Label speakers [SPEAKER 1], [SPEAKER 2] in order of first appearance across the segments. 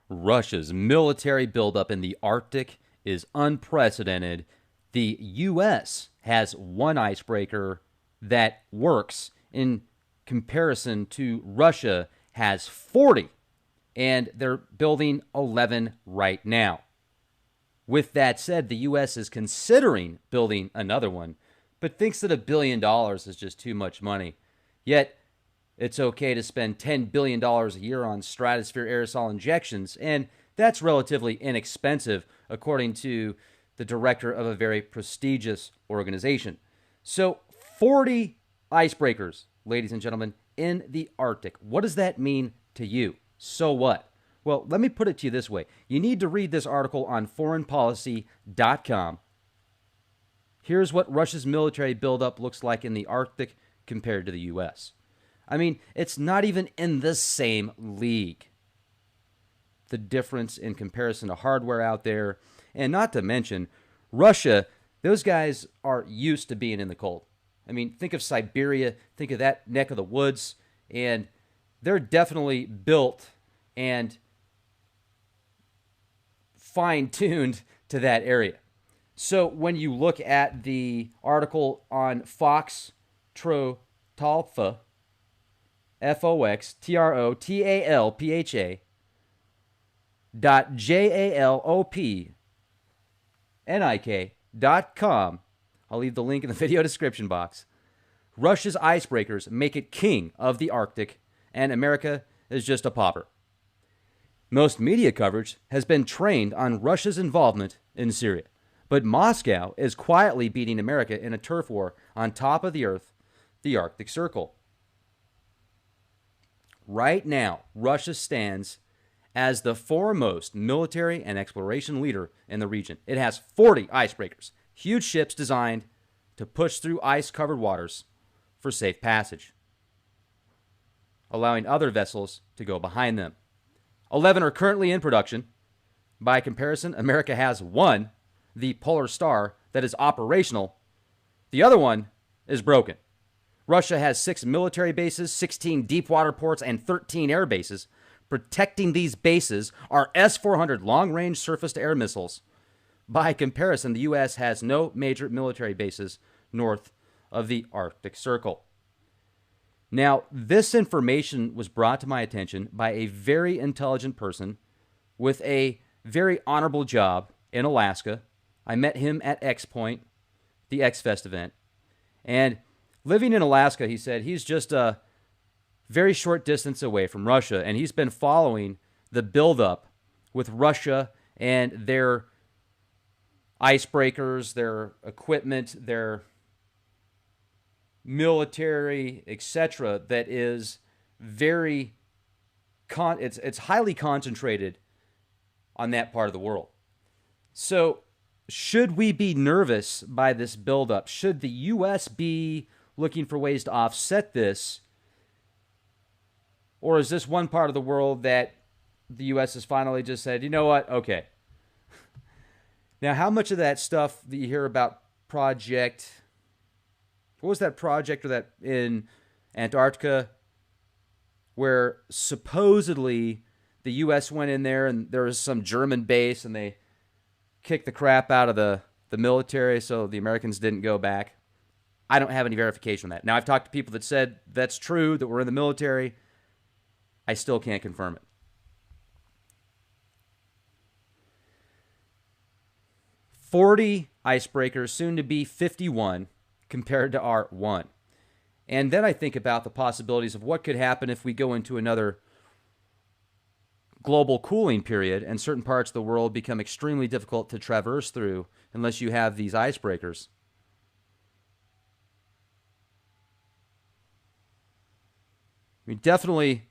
[SPEAKER 1] Russia's military buildup in the Arctic is unprecedented. The U.S. has one icebreaker that works in comparison to Russia has 40, and they're building 11 right now. With that said, the U.S. is considering building another one, but thinks that $1 billion is just too much money. Yet, it's okay to spend $10 billion a year on stratosphere aerosol injections, and that's relatively inexpensive, according to the director of a very prestigious organization. So, 40 icebreakers, ladies and gentlemen, in the Arctic. What does that mean to you? So what? Well, let me put it to you this way. You need to read this article on foreignpolicy.com. Here's what Russia's military buildup looks like in the Arctic compared to the U.S. I mean, it's not even in the same league. The difference in comparison to hardware out there, and not to mention, Russia, those guys are used to being in the cold. I mean, think of Siberia, think of that neck of the woods, and they're definitely built and fine-tuned to that area. So when you look at the article on Fox Trotalpha, FOXTROTALPHA JALOPNIK.com, I'll leave the link in the video description box. Russia's icebreakers make it king of the Arctic, and America is just a pauper. Most media coverage has been trained on Russia's involvement in Syria, but Moscow is quietly beating America in a turf war on top of the earth, the Arctic Circle. Right now, Russia stands as the foremost military and exploration leader in the region. It has 40 icebreakers, huge ships designed to push through ice-covered waters for safe passage, allowing other vessels to go behind them. 11 are currently in production. By comparison, America has one, the Polar Star, that is operational. The other one is broken. Russia has 6 military bases, 16 deep water ports, and 13 air bases. Protecting these bases are S-400 long-range surface-to-air missiles. By comparison, the U.S. has no major military bases north of the Arctic Circle. Now, this information was brought to my attention by a very intelligent person with a very honorable job in Alaska. I met him at X Point, the X-Fest event. And living in Alaska, he said, he's just a very short distance away from Russia, and he's been following the buildup with Russia and their icebreakers, their equipment, their military, etc. That is very it's highly concentrated on that part of the world. So, should we be nervous by this buildup? Should the U.S. be looking for ways to offset this? Or is this one part of the world that the U.S. has finally just said, you know what, okay. Now, how much of that stuff that you hear about what was that project or that in Antarctica where supposedly the U.S. went in there and there was some German base and they kicked the crap out of the military so the Americans didn't go back? I don't have any verification on that. Now, I've talked to people that said that's true, that we're in the military. I still can't confirm it. "40 icebreakers, soon to be 51, compared to our 1. And then I think about the possibilities of what could happen if we go into another global cooling period and certain parts of the world become extremely difficult to traverse through unless you have these icebreakers. I mean, definitely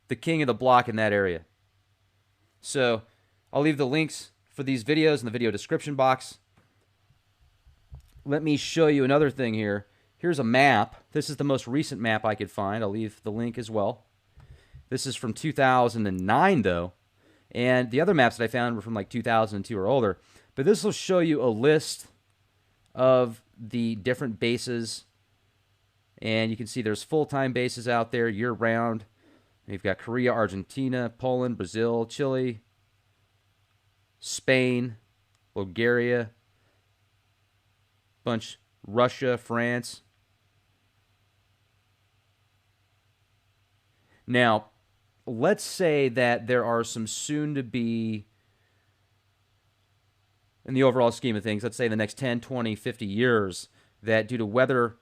[SPEAKER 1] the king of the block in that area. So I'll leave the links for these videos in the video description box. Let me show you another thing here. Here's a map. This is the most recent map I could find. I'll leave the link as well. This is from 2009, though. And the other maps that I found were from like 2002 or older. But this will show you a list of the different bases. And you can see there's full-time bases out there year-round. You've got Korea, Argentina, Poland, Brazil, Chile, Spain, Bulgaria, bunch Russia, France. Now, let's say that there are some soon to be, in the overall scheme of things, let's say the next 10, 20, 50 years, that due to weather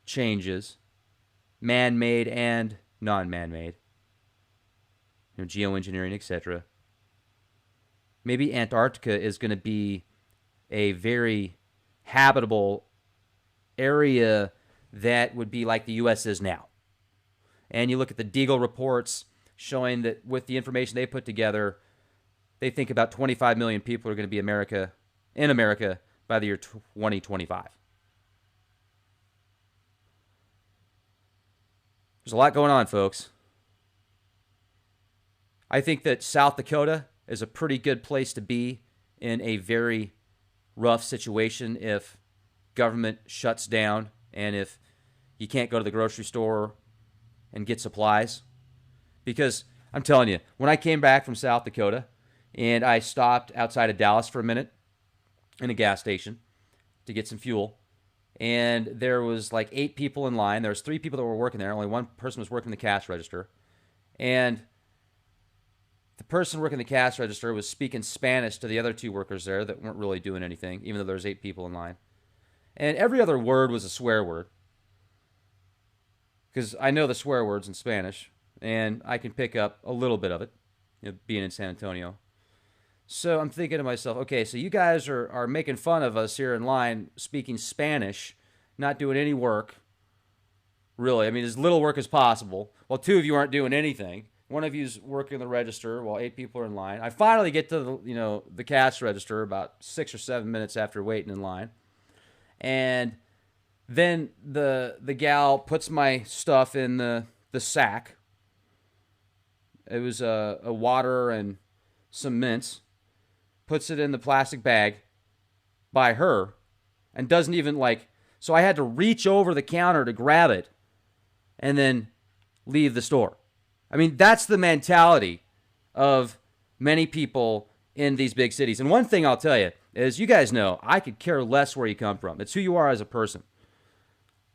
[SPEAKER 1] changes, man-made and non-man-made, geoengineering, etc., maybe Antarctica is going to be a very habitable area that would be like the U.S. is now. And you look at the Deagle reports showing that with the information they put together, they think about 25 million people are going to be in America by the year 2025. There's a lot going on, folks. I think that South Dakota is a pretty good place to be in a very rough situation if government shuts down and if you can't go to the grocery store and get supplies. Because I'm telling you, when I came back from South Dakota and I stopped outside of Dallas for a minute in a gas station to get some fuel, and there was like 8 people in line. There was 3 people that were working there. Only one person was working the cash register. And the person working the cash register was speaking Spanish to the other 2 workers there that weren't really doing anything, even though there was 8 people in line. And every other word was a swear word. Because I know the swear words in Spanish, and I can pick up a little bit of it, being in San Antonio. So I'm thinking to myself, okay, so you guys are making fun of us here in line speaking Spanish, not doing any work, really. I mean, as little work as possible. Well, 2 of you aren't doing anything. One of you's working the register while 8 people are in line. I finally get to the cash register about 6 or 7 minutes after waiting in line. And then the gal puts my stuff in the sack. It was a water and some mints. Puts it in the plastic bag by her and doesn't even so I had to reach over the counter to grab it and then leave the store. I mean, that's the mentality of many people in these big cities. And one thing I'll tell you is, you guys know, I could care less where you come from. It's who you are as a person.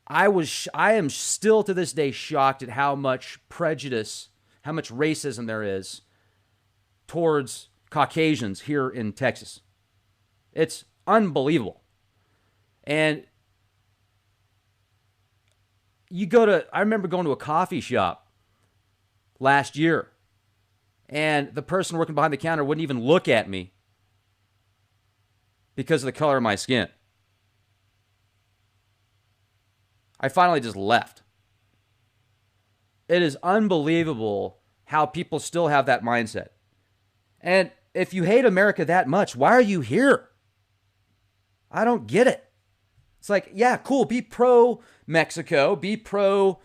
[SPEAKER 1] I am still to this day shocked at how much prejudice, how much racism there is towards Caucasians here in Texas. It's unbelievable. And I remember going to a coffee shop last year, and the person working behind the counter wouldn't even look at me because of the color of my skin. I finally just left. It is unbelievable how people still have that mindset. And if you hate America that much, why are you here? I don't get it. It's like, yeah, cool, be pro-Mexico, be pro-Jamaica,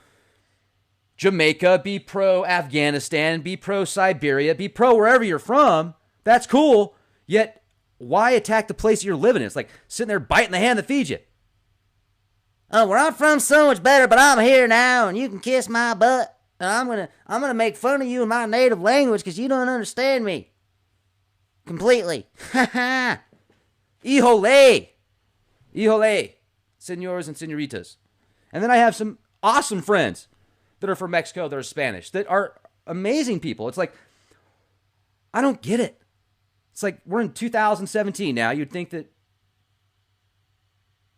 [SPEAKER 1] be pro-Afghanistan, be pro-Siberia, be pro wherever you're from. That's cool. Yet, why attack the place you're living in? It's like sitting there biting the hand that feeds you. Oh, where I'm from so much better, but I'm here now, and you can kiss my butt. And I'm gonna make fun of you in my native language because you don't understand me completely. Ha ha. Híjole. Híjole. Senors and senoritas. And then I have some awesome friends that are from Mexico that are Spanish, that are amazing people. It's like, I don't get it. It's like, we're in 2017 now. You'd think that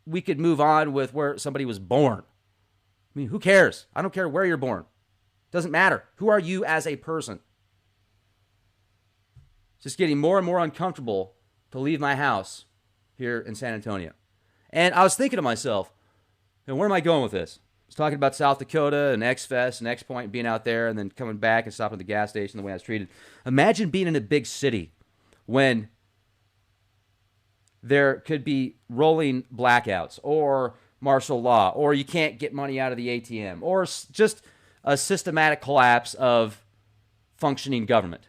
[SPEAKER 1] we could move on with where somebody was born. I mean, who cares? I don't care where you're born. Doesn't matter. Who are you as a person? It's just getting more and more uncomfortable to leave my house here in San Antonio. And I was thinking to myself, where am I going with this? I was talking about South Dakota and X-Fest and X-Point, being out there and then coming back and stopping at the gas station, the way I was treated. Imagine being in a big city when there could be rolling blackouts or martial law, or you can't get money out of the ATM, or just a systematic collapse of functioning government.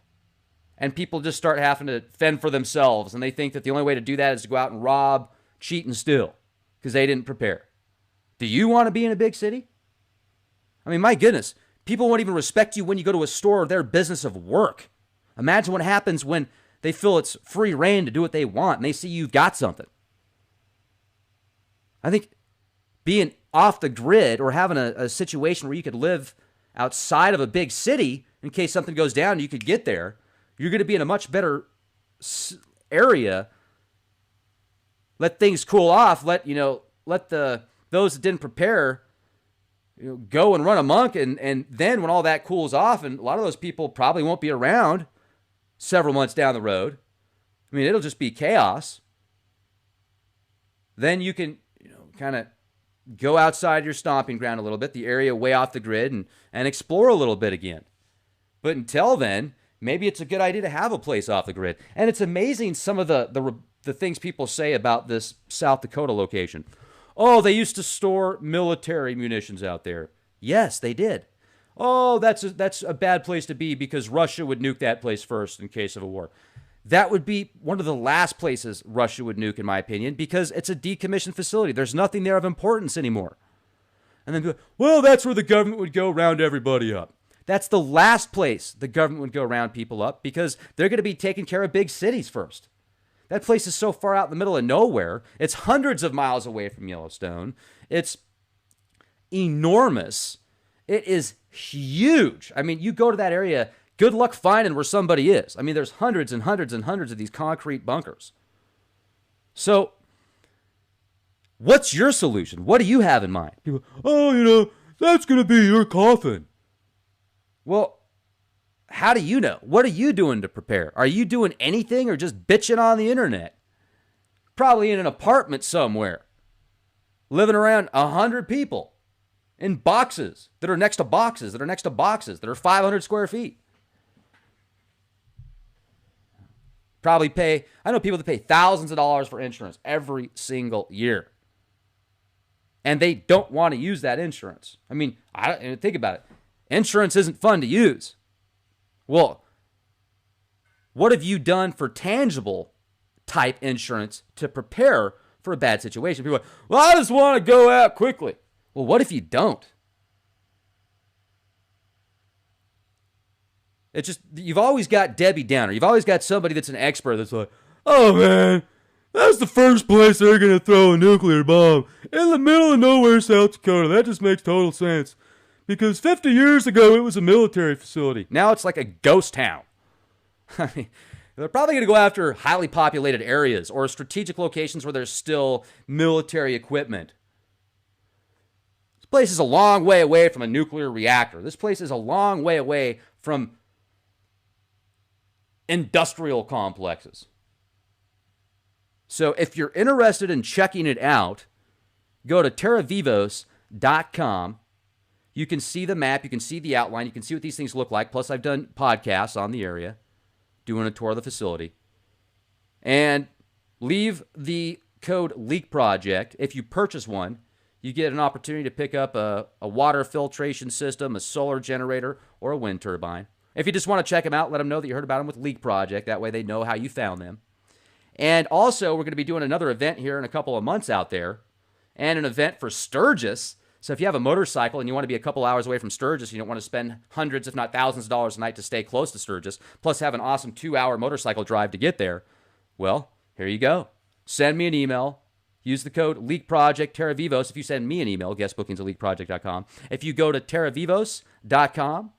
[SPEAKER 1] And people just start having to fend for themselves, and they think that the only way to do that is to go out and rob, cheat, and steal because they didn't prepare. Do you want to be in a big city? I mean, my goodness, people won't even respect you when you go to a store or their business of work. Imagine what happens when They feel it's free reign to do what they want, and they see you've got something. I think being off the grid or having a situation where you could live outside of a big city in case something goes down, you could get there. You're going to be in a much better area. Let things cool off. Let those that didn't prepare, go and run amok, and then when all that cools off, and a lot of those people probably won't be around several months down the road. I mean, it'll just be chaos. Then you can, kind of go outside your stomping ground a little bit, the area way off the grid, and explore a little bit again. But until then, maybe it's a good idea to have a place off the grid. And it's amazing some of the things people say about this South Dakota location. Oh, they used to store military munitions out there. Yes, they did. Oh, that's a bad place to be because Russia would nuke that place first in case of a war. That would be one of the last places Russia would nuke, in my opinion, because it's a decommissioned facility. There's nothing there of importance anymore. And then, well, that's where the government would go round everybody up. That's the last place the government would go round people up because they're going to be taking care of big cities first. That place is so far out in the middle of nowhere. It's hundreds of miles away from Yellowstone. It's enormous. It is huge. I mean, you go to that area, good luck finding where somebody is. I mean, there's hundreds and hundreds and hundreds of these concrete bunkers. So, what's your solution? What do you have in mind? People, that's going to be your coffin. Well, how do you know? What are you doing to prepare? Are you doing anything or just bitching on the internet? Probably in an apartment somewhere, living around 100 people in boxes that are next to boxes that are next to boxes that are 500 square feet. I know people that pay thousands of dollars for insurance every single year. And they don't want to use that insurance. I mean, think about it. Insurance isn't fun to use. Well, what have you done for tangible type insurance to prepare for a bad situation? People are like, well, I just want to go out quickly. Well, what if you don't? It's just, you've always got Debbie Downer. You've always got somebody that's an expert that's like, oh man, that's the first place they're going to throw a nuclear bomb. In the middle of nowhere, South Dakota. That just makes total sense. Because 50 years ago, it was a military facility. Now it's like a ghost town. I mean, they're probably going to go after highly populated areas or strategic locations where there's still military equipment. This place is a long way away from a nuclear reactor. This place is a long way away from industrial complexes. So if you're interested in checking it out, go to terravivos.com. You can see the map, you can see the outline, you can see what these things look like. Plus, I've done podcasts on the area, doing a tour of the facility. And leave the code LEAKPROJECT. If you purchase one, you get an opportunity to pick up a water filtration system, a solar generator, or a wind turbine. If you just want to check them out, let them know that you heard about them with Leak Project. That way they know how you found them. And also, we're going to be doing another event here in a couple of months out there, and an event for Sturgis. So if you have a motorcycle and you want to be a couple hours away from Sturgis, you don't want to spend hundreds, if not thousands of dollars a night to stay close to Sturgis, plus have an awesome 2-hour motorcycle drive to get there, well, here you go. Send me an email. Use the code LEAKPROJECT, TerraVivos. If you send me an email, guestbookings at leakproject.com. If you go to terravivos.com,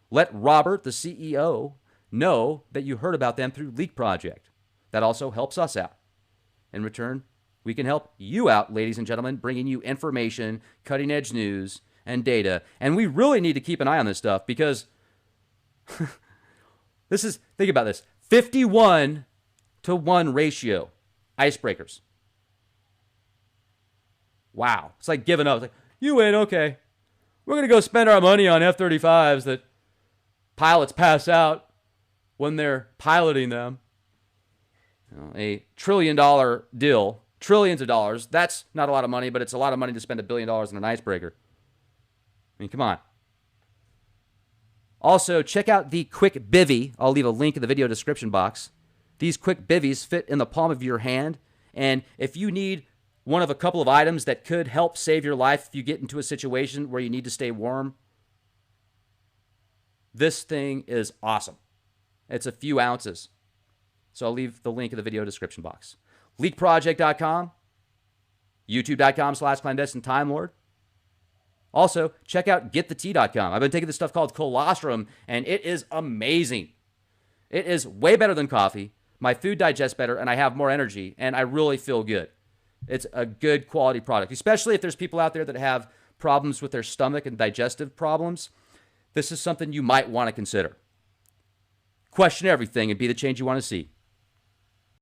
[SPEAKER 1] let Robert, the CEO, know that you heard about them through Leak Project. That also helps us out. In return, we can help you out, ladies and gentlemen, bringing you information, cutting-edge news, and data. And we really need to keep an eye on this stuff because think about this, 51-1 ratio, icebreakers. Wow. It's like giving up. It's like, you win, okay. We're going to go spend our money on F-35s that pilots pass out when they're piloting them. A $1 trillion deal. Trillions of dollars. That's not a lot of money, but it's a lot of money to spend $1 billion on an icebreaker. I mean, come on. Also, check out the Quick Bivvy. I'll leave a link in the video description box. These Quick Bivvies fit in the palm of your hand, and if you need one of a couple of items that could help save your life if you get into a situation where you need to stay warm, this thing is awesome. It's a few ounces. So I'll leave the link in the video description box. Leakproject.com, youtube.com/clandestine time lord. Also, check out getthetea.com. I've been taking this stuff called colostrum, and it is amazing. It is way better than coffee. My food digests better, and I have more energy, and I really feel good. It's a good quality product, especially if there's people out there that have problems with their stomach and digestive problems. This is something you might want to consider. Question everything and be the change you want to see.